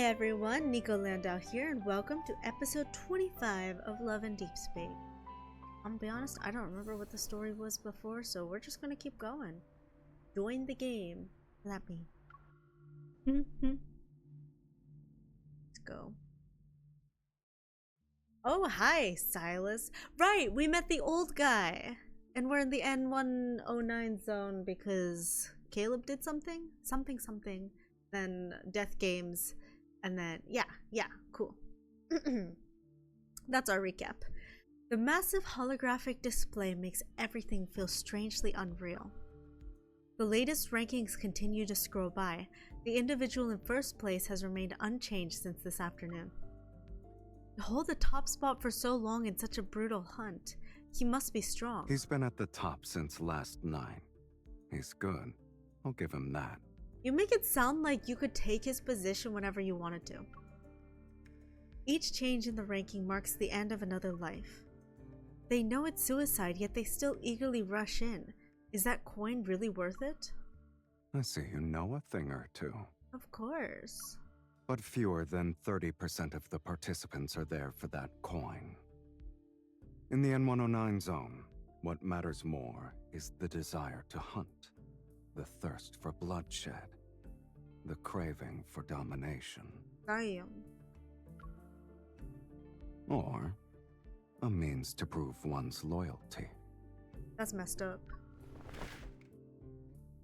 everyone, Nico Landau here, and welcome to episode 25 of Love and Deep Space. I'm gonna be honest, I don't remember what the story was before, so we're just gonna keep going. Join the game. Let me. Let's go. Oh, hi, Sylus. Right, we met the old guy. And we're in the N109 zone because Caleb did something? Something. Then Death Games. And then, yeah, cool. That's our recap. The massive holographic display makes everything feel strangely unreal. The latest rankings continue to scroll by. The individual in first place has remained unchanged since this afternoon. To hold the top spot for so long in such a brutal hunt, he must be strong. He's been at the top since last night. He's good. I'll give him that. You make it sound like you could take his position whenever you wanted to. Each change in the ranking marks the end of another life. They know it's suicide, yet they still eagerly rush in. Is that coin really worth it? I see you know a thing or two. Of course. But fewer than 30% of the participants are there for that coin. In the N109 zone, what matters more is the desire to hunt, the thirst for bloodshed, the craving for domination. Damn. Or a means to prove one's loyalty. That's messed up.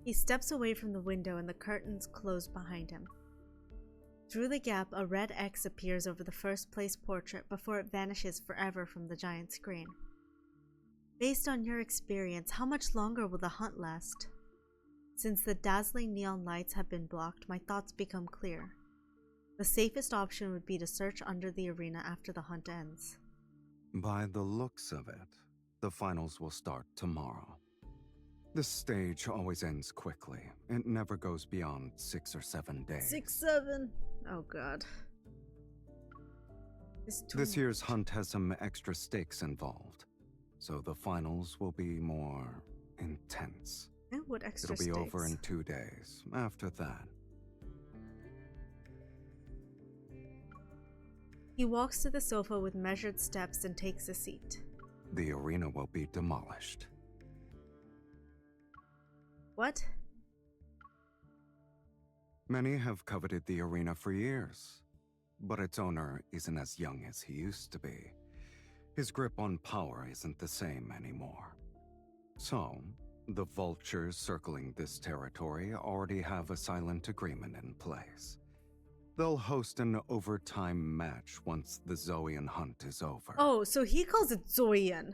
He steps away from the window and the curtains close behind him. Through the gap, a red X appears over the first place portrait before it vanishes forever from the giant screen. Based on your experience, how much longer will the hunt last? Since the dazzling neon lights have been blocked, my thoughts become clear. The safest option would be to search under the arena after the hunt ends. By the looks of it, the finals will start tomorrow. This stage always ends quickly. It never goes beyond 6 or 7 days. 6, 7? Oh god. This year's hunt has some extra stakes involved, so the finals will be more intense. And what extra It'll be stakes? over in 2 days. After that. He walks to the sofa with measured steps and takes a seat. The arena will be demolished. What? Many have coveted the arena for years, but its owner isn't as young as he used to be. His grip on power isn't the same anymore. So, the vultures circling this territory already have a silent agreement in place. They'll host an overtime match once the Zoian hunt is over. Oh, so he calls it Zoian.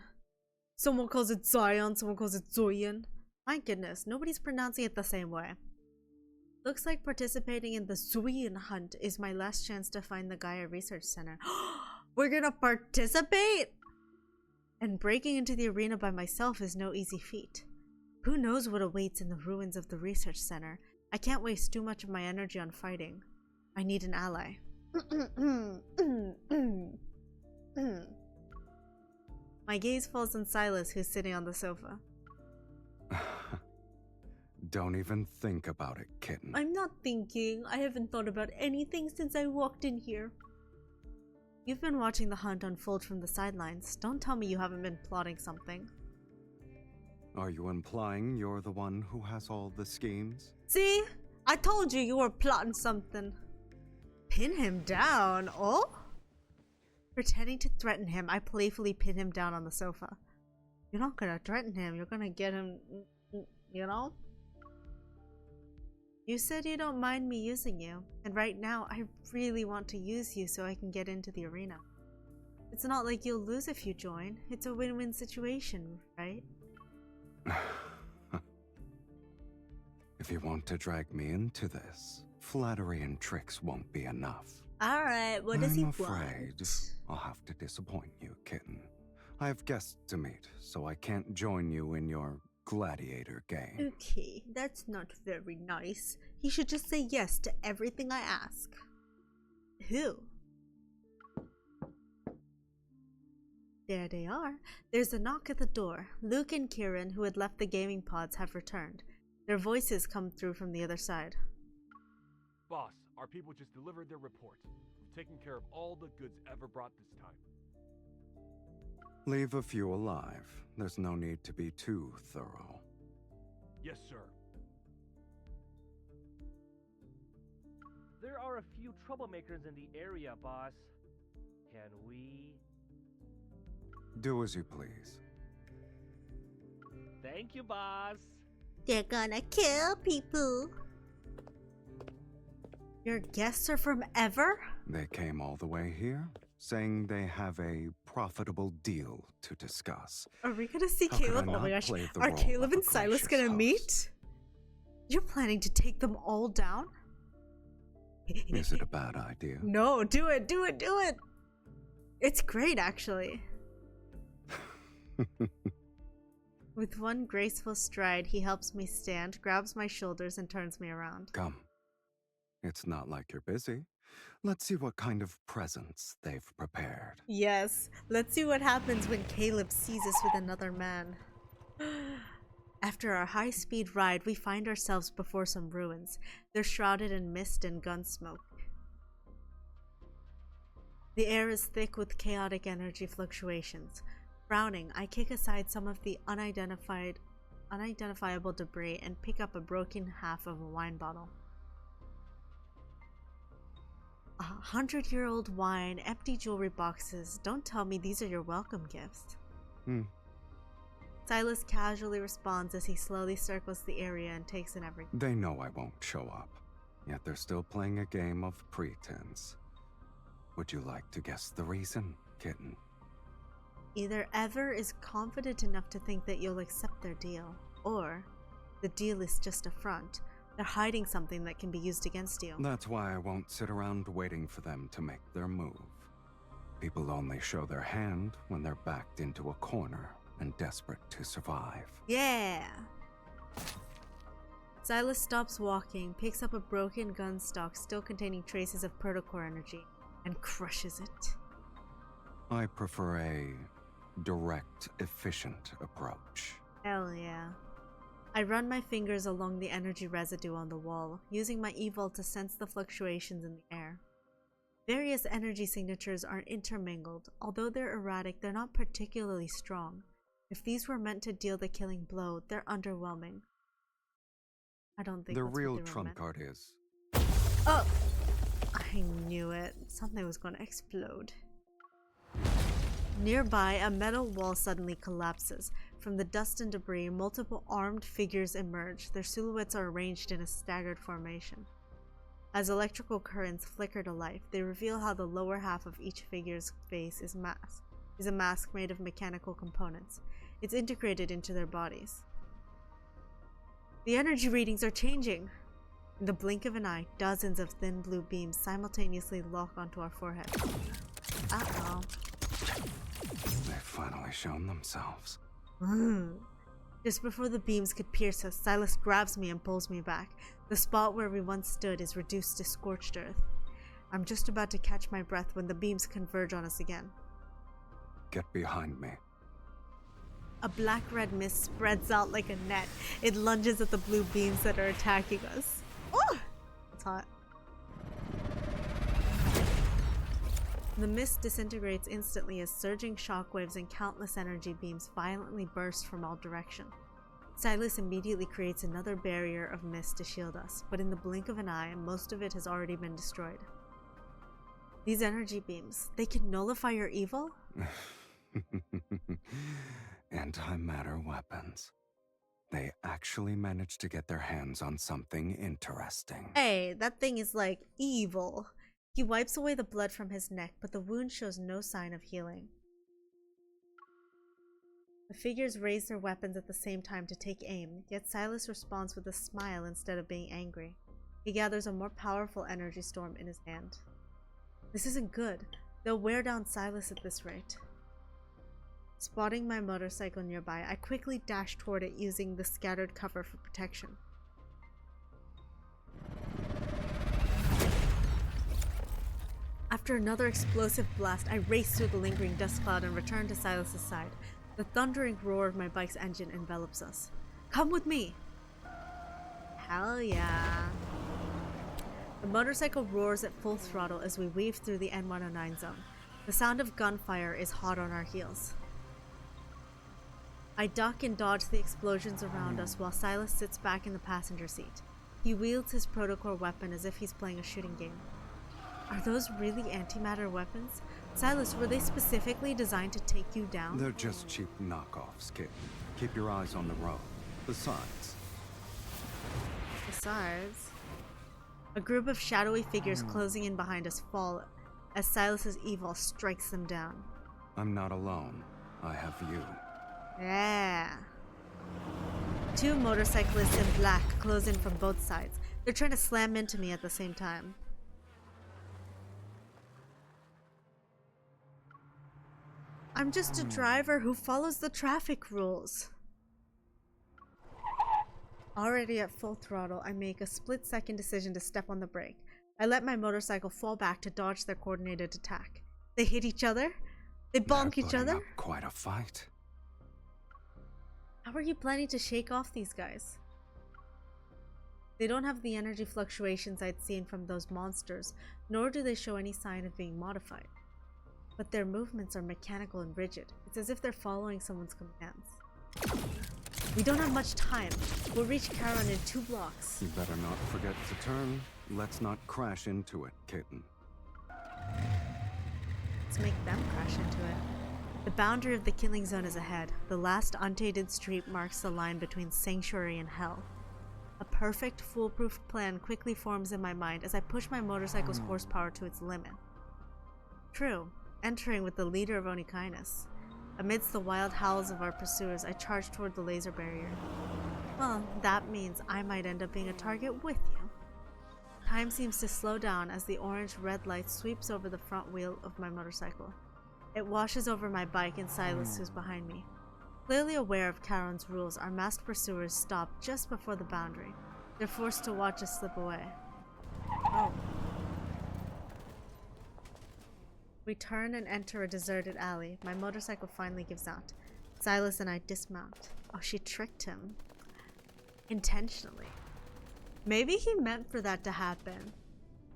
Someone calls it Zion, someone calls it Zoian. My goodness, nobody's pronouncing it the same way. Looks like participating in the Zoian hunt is my last chance to find the Gaia Research Center. We're gonna participate? And breaking into the arena by myself is no easy feat. Who knows what awaits in the ruins of the research center? I can't waste too much of my energy on fighting. I need an ally. My gaze falls on Sylus, who's sitting on the sofa. Don't even think about it, kitten. I'm not thinking. I haven't thought about anything since I walked in here. You've been watching the hunt unfold from the sidelines. Don't tell me you haven't been plotting something. Are you implying you're the one who has all the schemes? See? I told you you were plotting something. Pin him down? Oh? Pretending to threaten him, I playfully pin him down on the sofa. You're not gonna threaten him. You're gonna get him, you know? You said you don't mind me using you, and right now I really want to use you so I can get into the arena. It's not like you'll lose if you join. It's a win-win situation, right? If you want to drag me into this, flattery and tricks won't be enough. Alright, what does he want? I'm afraid I'll have to disappoint you, kitten. I have guests to meet, so I can't join you in your gladiator game. Okay, that's not very nice. He should just say yes to everything I ask. Who? There they are. There's a knock at the door. Luke and Kieran, who had left the gaming pods, have returned. Their voices come through from the other side. Boss, our people just delivered their report. We've taken care of all the goods ever brought this time. Leave a few alive. There's no need to be too thorough. Yes, sir. There are a few troublemakers in the area, boss. Can we? Do as you please. Thank you, boss. They're gonna kill people. Your guests are from Ever? They came all the way here, saying they have a profitable deal to discuss. Are we gonna see How could I Caleb? Oh not my gosh. play the Are role Caleb of a and Sylus gracious gonna host? meet? You're planning to take them all down? Is it a bad idea? No, do it, do it, do it! It's great, actually. With one graceful stride, he helps me stand, grabs my shoulders, and turns me around. Come. It's not like you're busy. Let's see what kind of presents they've prepared. Yes, let's see what happens when Caleb sees us with another man. After our high-speed ride, we find ourselves before some ruins. They're shrouded in mist and gun smoke. The air is thick with chaotic energy fluctuations. Frowning, I kick aside some of the unidentifiable debris and pick up a broken half of a wine bottle. 100-year-old wine, empty jewelry boxes. Don't tell me these are your welcome gifts. Sylus casually responds as he slowly circles the area and takes in everything. They know I won't show up, yet they're still playing a game of pretense. Would you like to guess the reason, kitten? Either Ever is confident enough to think that you'll accept their deal, or the deal is just a front. They're hiding something that can be used against you. That's why I won't sit around waiting for them to make their move. People only show their hand when they're backed into a corner and desperate to survive. Yeah! Sylus stops walking, picks up a broken gun stock still containing traces of protocore energy, and crushes it. I prefer a direct, efficient approach. Hell yeah. I run my fingers along the energy residue on the wall, using my evil to sense the fluctuations in the air. Various energy signatures are intermingled. Although they're erratic, they're not particularly strong. If these were meant to deal the killing blow, they're underwhelming. I don't think The that's what real they were trump meant. card is... Oh! I knew it. Something was going to explode. Nearby, a metal wall suddenly collapses. From the dust and debris, multiple armed figures emerge. Their silhouettes are arranged in a staggered formation. As electrical currents flicker to life, they reveal how the lower half of each figure's face is a mask made of mechanical components. It's integrated into their bodies. The energy readings are changing. In the blink of an eye, dozens of thin blue beams simultaneously lock onto our foreheads. Uh-oh. They've finally shown themselves. Just before the beams could pierce us, Sylus grabs me and pulls me back. The spot where we once stood is reduced to scorched earth. I'm just about to catch my breath when the beams converge on us again. Get behind me. A black-red mist spreads out like a net. It lunges at the blue beams that are attacking us. Oh! It's hot. The mist disintegrates instantly as surging shockwaves and countless energy beams violently burst from all directions. Sylus immediately creates another barrier of mist to shield us, but in the blink of an eye, most of it has already been destroyed. These energy beams, they can nullify your evil? Antimatter weapons. They actually managed to get their hands on something interesting. Hey, that thing is like evil. He wipes away the blood from his neck, but the wound shows no sign of healing. The figures raise their weapons at the same time to take aim, yet Sylus responds with a smile instead of being angry. He gathers a more powerful energy storm in his hand. This isn't good. They'll wear down Sylus at this rate. Spotting my motorcycle nearby, I quickly dash toward it using the scattered cover for protection. After another explosive blast, I race through the lingering dust cloud and return to Sylus' side. The thundering roar of my bike's engine envelops us. Come with me! Hell yeah. The motorcycle roars at full throttle as we weave through the N109 zone. The sound of gunfire is hot on our heels. I duck and dodge the explosions around us while Sylus sits back in the passenger seat. He wields his protocore weapon as if he's playing a shooting game. Are those really antimatter weapons? Sylus, were they specifically designed to take you down? They're just cheap knockoffs, kid. Keep your eyes on the road. Besides, a group of shadowy figures closing in behind us fall as Sylus's evil strikes them down. I'm not alone. I have you. Yeah. Two motorcyclists in black close in from both sides. They're trying to slam into me at the same time. I'm just a driver who follows the traffic rules. Already at full throttle, I make a split-second decision to step on the brake. I let my motorcycle fall back to dodge their coordinated attack. They hit each other? They bonk each other? Up quite a fight. How are you planning to shake off these guys? They don't have the energy fluctuations I'd seen from those monsters, nor do they show any sign of being modified. But their movements are mechanical and rigid. It's as if they're following someone's commands. We don't have much time. We'll reach Charon in 2 blocks. You better not forget to turn. Let's not crash into it, kitten. Let's make them crash into it. The boundary of the killing zone is ahead. The last untainted street marks the line between sanctuary and hell. A perfect, foolproof plan quickly forms in my mind as I push my motorcycle's horsepower to its limit. True, entering with the leader of Onikainus. Amidst the wild howls of our pursuers, I charge toward the laser barrier. Well, that means I might end up being a target with you. Time seems to slow down as the orange-red light sweeps over the front wheel of my motorcycle. It washes over my bike and Sylus, who's behind me. Clearly aware of Charon's rules, our masked pursuers stop just before the boundary. They're forced to watch us slip away. Oh. We turn and enter a deserted alley. My motorcycle finally gives out. Sylus and I dismount. Oh, she tricked him. Intentionally. Maybe he meant for that to happen.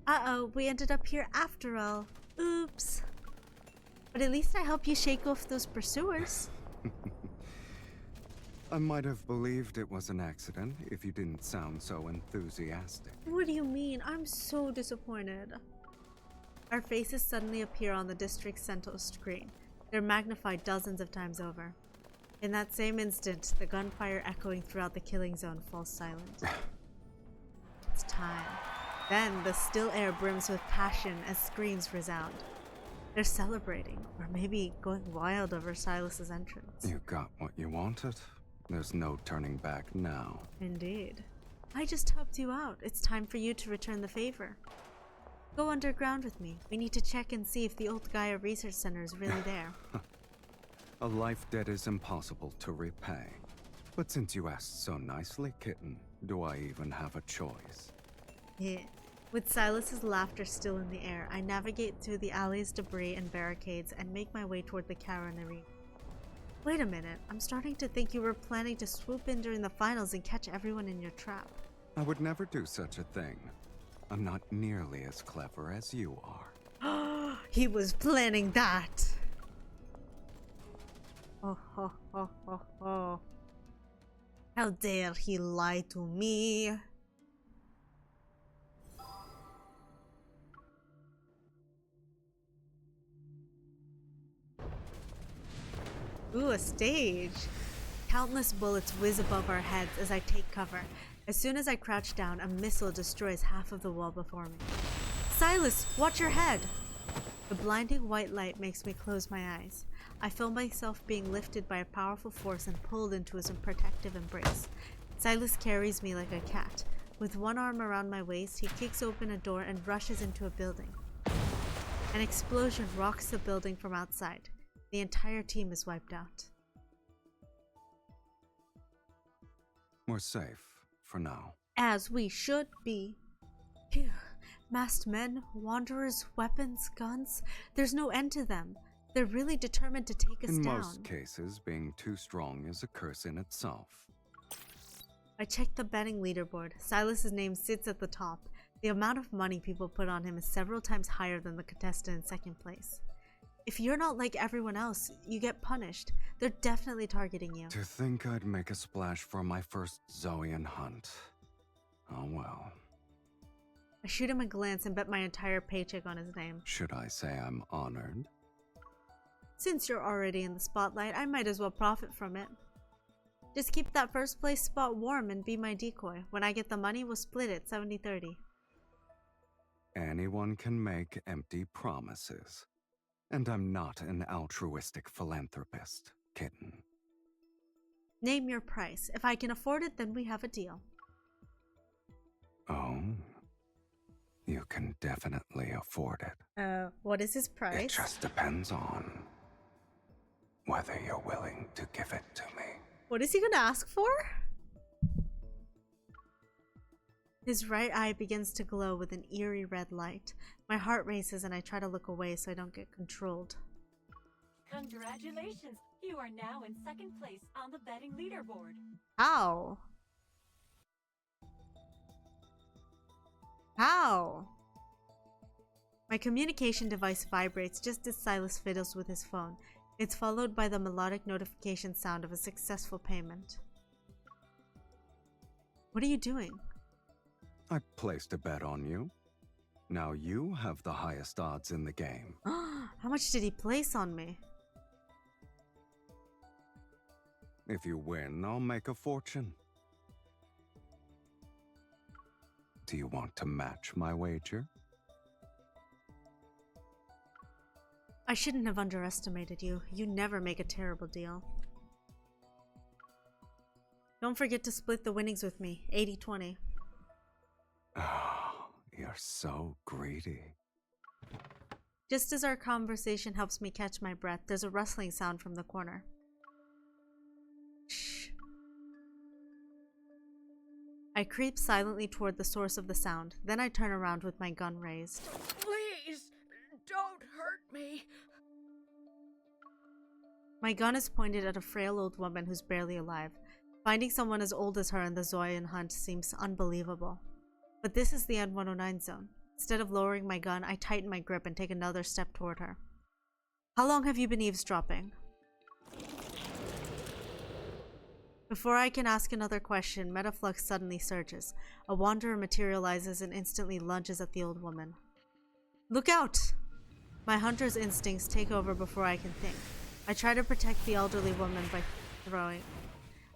Uh-oh, we ended up here after all. Oops. But at least I help you shake off those pursuers. I might have believed it was an accident if you didn't sound so enthusiastic. What do you mean? I'm so disappointed. Our faces suddenly appear on the district's central screen. They're magnified dozens of times over. In that same instant, the gunfire echoing throughout the killing zone falls silent. It's time. Then the still air brims with passion as screams resound. They're celebrating, or maybe going wild over Sylus's entrance. You got what you wanted. There's no turning back now. Indeed. I just helped you out. It's time for you to return the favor. Go underground with me. We need to check and see if the old Gaia Research Center is really there. A life debt is impossible to repay. But since you asked so nicely, kitten, do I even have a choice? Yeah. With Sylus's laughter still in the air, I navigate through the alley's debris and barricades and make my way toward the Charon arena. Wait a minute, I'm starting to think you were planning to swoop in during the finals and catch everyone in your trap. I would never do such a thing. I'm not nearly as clever as you are. He was planning that! Oh, ho, ho, ho, ho. How dare he lie to me? Ooh, a stage. Countless bullets whiz above our heads as I take cover. As soon as I crouch down, a missile destroys half of the wall before me. Sylus, watch your head! The blinding white light makes me close my eyes. I feel myself being lifted by a powerful force and pulled into his protective embrace. Sylus carries me like a cat. With one arm around my waist, he kicks open a door and rushes into a building. An explosion rocks the building from outside. The entire team is wiped out. We're safe, for now. As we should be. Phew. Masked men, wanderers, weapons, guns. There's no end to them. They're really determined to take us down. In most cases, being too strong is a curse in itself. I check the betting leaderboard. Sylus's name sits at the top. The amount of money people put on him is several times higher than the contestant in second place. If you're not like everyone else, you get punished. They're definitely targeting you. To think I'd make a splash for my first Zoian hunt. Oh well. I shoot him a glance and bet my entire paycheck on his name. Should I say I'm honored? Since you're already in the spotlight, I might as well profit from it. Just keep that first place spot warm and be my decoy. When I get the money, we'll split it 70-30. Anyone can make empty promises. And I'm not an altruistic philanthropist, kitten. Name your price. If I can afford it, then we have a deal. Oh, you can definitely afford it. What is his price? It just depends on whether you're willing to give it to me. What is he gonna ask for? His right eye begins to glow with an eerie red light. My heart races and I try to look away so I don't get controlled. Congratulations! You are now in second place on the betting leaderboard. How? How? My communication device vibrates just as Sylus fiddles with his phone. It's followed by the melodic notification sound of a successful payment. What are you doing? I placed a bet on you. Now you have the highest odds in the game. How much did he place on me? If you win, I'll make a fortune. Do you want to match my wager? I shouldn't have underestimated you. You never make a terrible deal. Don't forget to split the winnings with me, 80-20. Oh, you're so greedy. Just as our conversation helps me catch my breath, there's a rustling sound from the corner. Shh. I creep silently toward the source of the sound. Then I turn around with my gun raised. Please, don't hurt me. My gun is pointed at a frail old woman who's barely alive. Finding someone as old as her in the Zoyan hunt seems unbelievable. But this is the N109 zone. Instead of lowering my gun, I tighten my grip and take another step toward her. How long have you been eavesdropping? Before I can ask another question, Metaflux suddenly surges. A wanderer materializes and instantly lunges at the old woman. Look out! My hunter's instincts take over before I can think. I try to protect the elderly woman by throwing.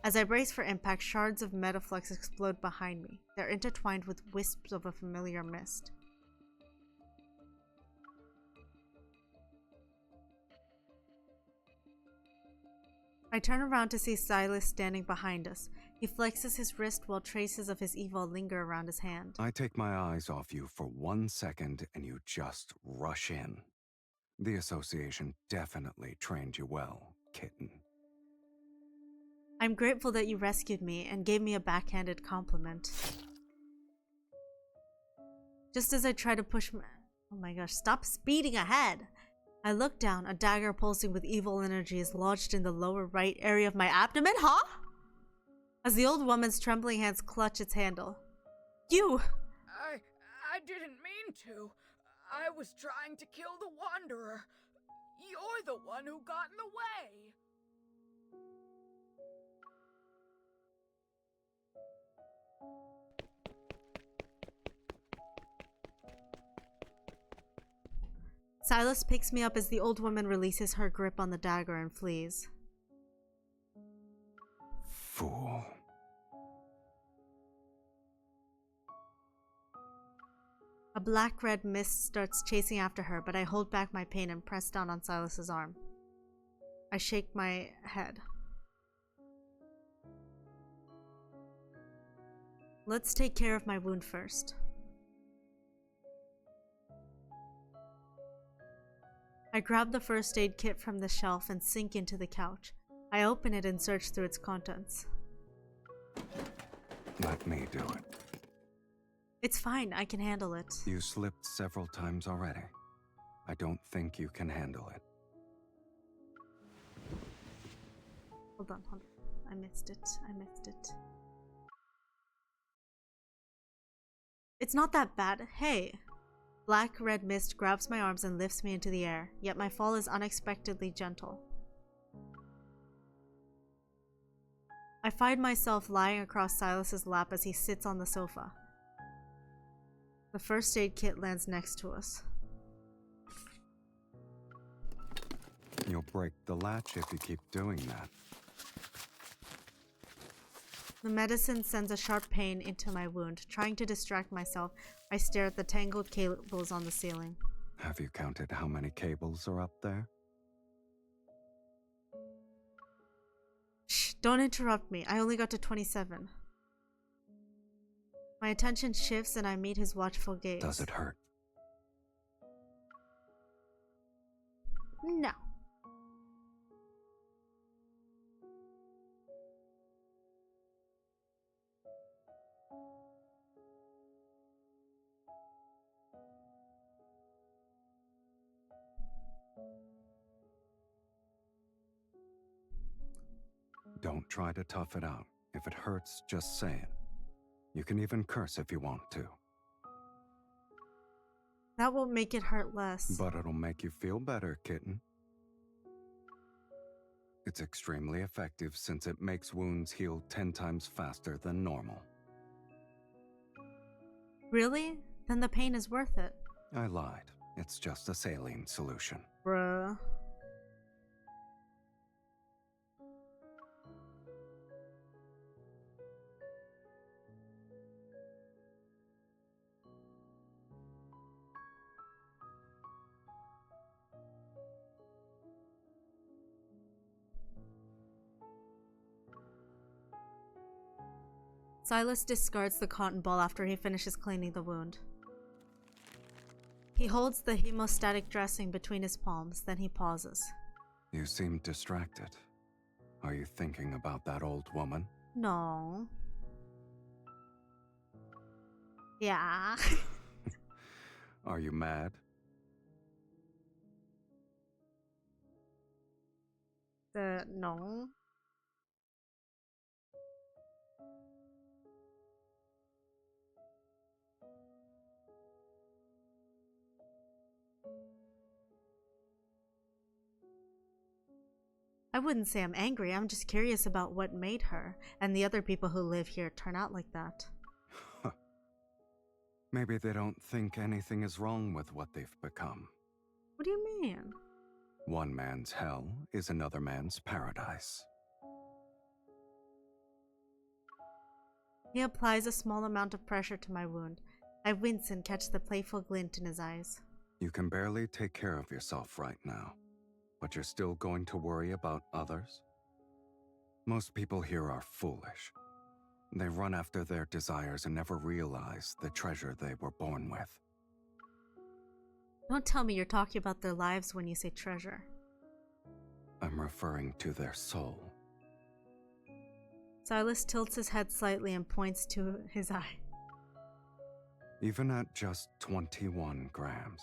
As I brace for impact, shards of Metaflux explode behind me. They're intertwined with wisps of a familiar mist. I turn around to see Sylus standing behind us. He flexes his wrist while traces of his evil linger around his hand. I take my eyes off you for 1 second and you just rush in. The association definitely trained you well, kitten. I'm grateful that you rescued me and gave me a backhanded compliment. Just as I try to push my... Oh my gosh, stop speeding ahead! I look down, a dagger pulsing with evil energy is lodged in the lower right area of my abdomen, huh? As the old woman's trembling hands clutch its handle. You! I didn't mean to. I was trying to kill the Wanderer. You're the one who got in the way. Sylus picks me up as the old woman releases her grip on the dagger and flees. Fool. A black-red mist starts chasing after her, but I hold back my pain and press down on Sylus's arm. I shake my head. Let's take care of my wound first. I grab the first aid kit from the shelf and sink into the couch. I open it and search through its contents. Let me do it. It's fine, I can handle it. You slipped several times already. I don't think you can handle it. Hold on. I missed it. It's not that bad. Hey. Black red mist grabs my arms and lifts me into the air, yet my fall is unexpectedly gentle. I find myself lying across Silas's lap as he sits on the sofa. The first aid kit lands next to us. You'll break the latch if you keep doing that. The medicine sends a sharp pain into my wound. Trying to distract myself, I stare at the tangled cables on the ceiling. Have you counted how many cables are up there? Shh, don't interrupt me. I only got to 27. My attention shifts and I meet his watchful gaze. Does it hurt? No. Don't try to tough it out. If it hurts, just say it. You can even curse if you want to. That won't make it hurt less. But it'll make you feel better, kitten. It's extremely effective since it makes wounds heal 10 times faster than normal. Really? Then the pain is worth it. I lied. It's just a saline solution. Bruh. Sylus discards the cotton ball after he finishes cleaning the wound. He holds the hemostatic dressing between his palms, then he pauses. You seem distracted. Are you thinking about that old woman? No. Yeah. Are you mad? No. I wouldn't say I'm angry, I'm just curious about what made her and the other people who live here turn out like that. Maybe they don't think anything is wrong with what they've become. What do you mean? One man's hell is another man's paradise. He applies a small amount of pressure to my wound. I wince and catch the playful glint in his eyes. You can barely take care of yourself right now, but you're still going to worry about others? Most people here are foolish. They run after their desires and never realize the treasure they were born with. Don't tell me you're talking about their lives when you say treasure. I'm referring to their soul. Sylus tilts his head slightly and points to his eye. Even at just 21 grams,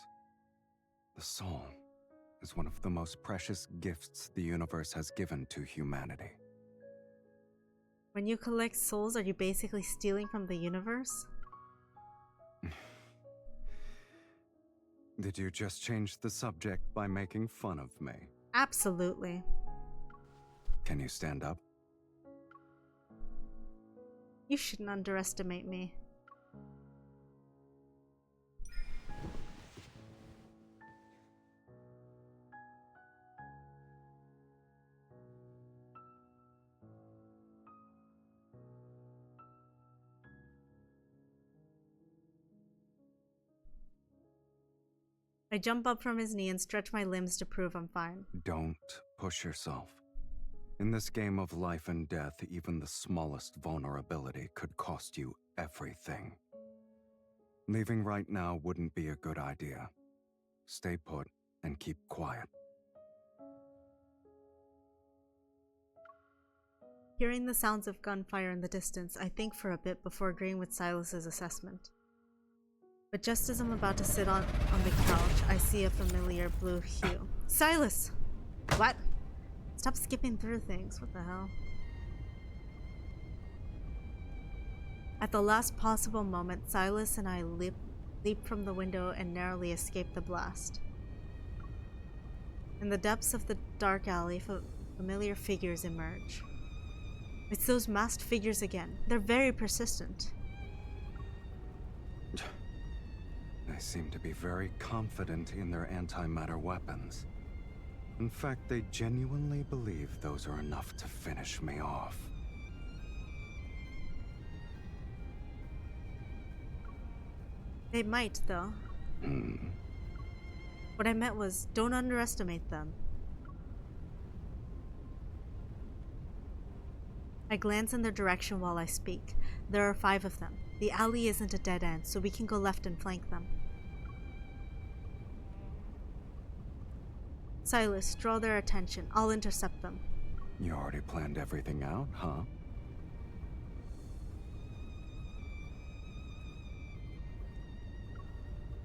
the soul is one of the most precious gifts the universe has given to humanity. When you collect souls, are you basically stealing from the universe? Did you just change the subject by making fun of me? Absolutely. Can you stand up? You shouldn't underestimate me. I jump up from his knee and stretch my limbs to prove I'm fine. Don't push yourself. In this game of life and death, even the smallest vulnerability could cost you everything. Leaving right now wouldn't be a good idea. Stay put and keep quiet. Hearing the sounds of gunfire in the distance, I think for a bit before agreeing with Silas's assessment. But just as I'm about to sit on the couch, I see a familiar blue hue. Sylus! What? Stop skipping through things. What the hell? At the last possible moment, Sylus and I leap from the window and narrowly escape the blast. In the depths of the dark alley, familiar figures emerge. It's those masked figures again. They're very persistent. They seem to be very confident in their antimatter weapons. In fact, they genuinely believe those are enough to finish me off. They might, though. What I meant was, don't underestimate them. I glance in their direction while I speak. There are 5 of them. The alley isn't a dead end, so we can go left and flank them. Sylus, draw their attention. I'll intercept them. You already planned everything out, huh?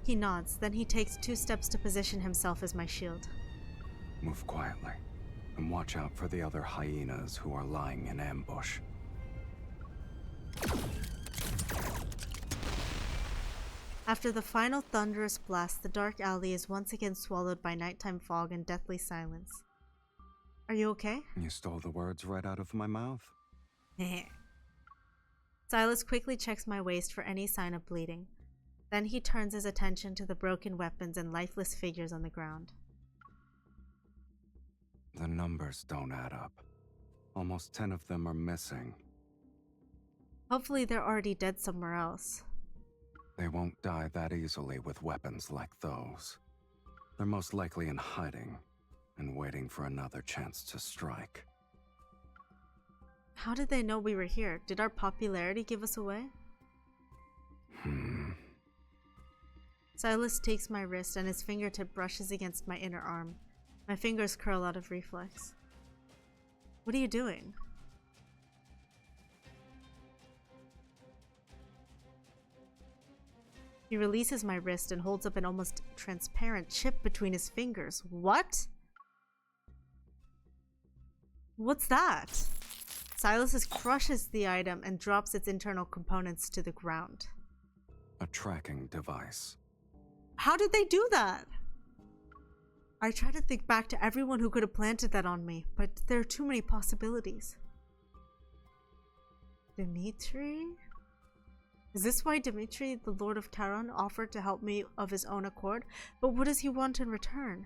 He nods, then he takes 2 steps to position himself as my shield. Move quietly, and watch out for the other hyenas who are lying in ambush. After the final thunderous blast, the dark alley is once again swallowed by nighttime fog and deathly silence. Are you okay? You stole the words right out of my mouth. Sylus quickly checks my waist for any sign of bleeding. Then he turns his attention to the broken weapons and lifeless figures on the ground. The numbers don't add up. Almost 10 of them are missing. Hopefully they're already dead somewhere else. They won't die that easily with weapons like those. They're most likely in hiding and waiting for another chance to strike. How did they know we were here? Did our popularity give us away? Sylus takes my wrist and his fingertip brushes against my inner arm. My fingers curl out of reflex. What are you doing? He releases my wrist and holds up an almost transparent chip between his fingers. What? What's that? Sylus crushes the item and drops its internal components to the ground. A tracking device. How did they do that? I try to think back to everyone who could have planted that on me, but there are too many possibilities. Dimitri? Is this why Dimitri, the Lord of Charon, offered to help me of his own accord? But what does he want in return?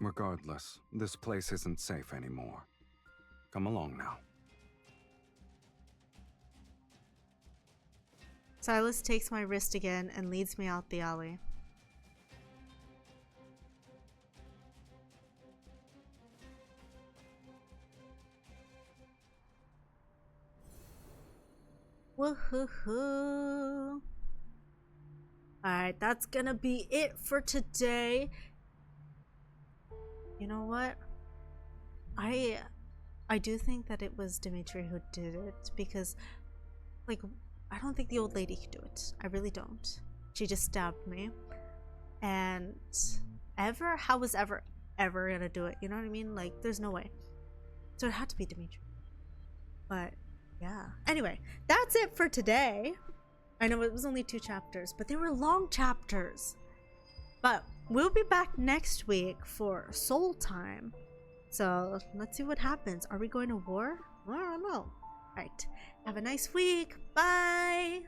Regardless, this place isn't safe anymore. Come along now. Sylus takes my wrist again and leads me out the alley. Woohoo! Alright, that's gonna be it for today. You know what? I do think that it was Dimitri who did it because, like, I don't think the old lady could do it. I really don't. She just stabbed me. And how was ever gonna do it? You know what I mean? Like, there's no way. So it had to be Dimitri. But yeah. Anyway, that's it for today. I know it was only 2 chapters, but they were long chapters. But we'll be back next week for Soul Time. So let's see what happens. Are we going to war? I don't know. Alright. Have a nice week. Bye.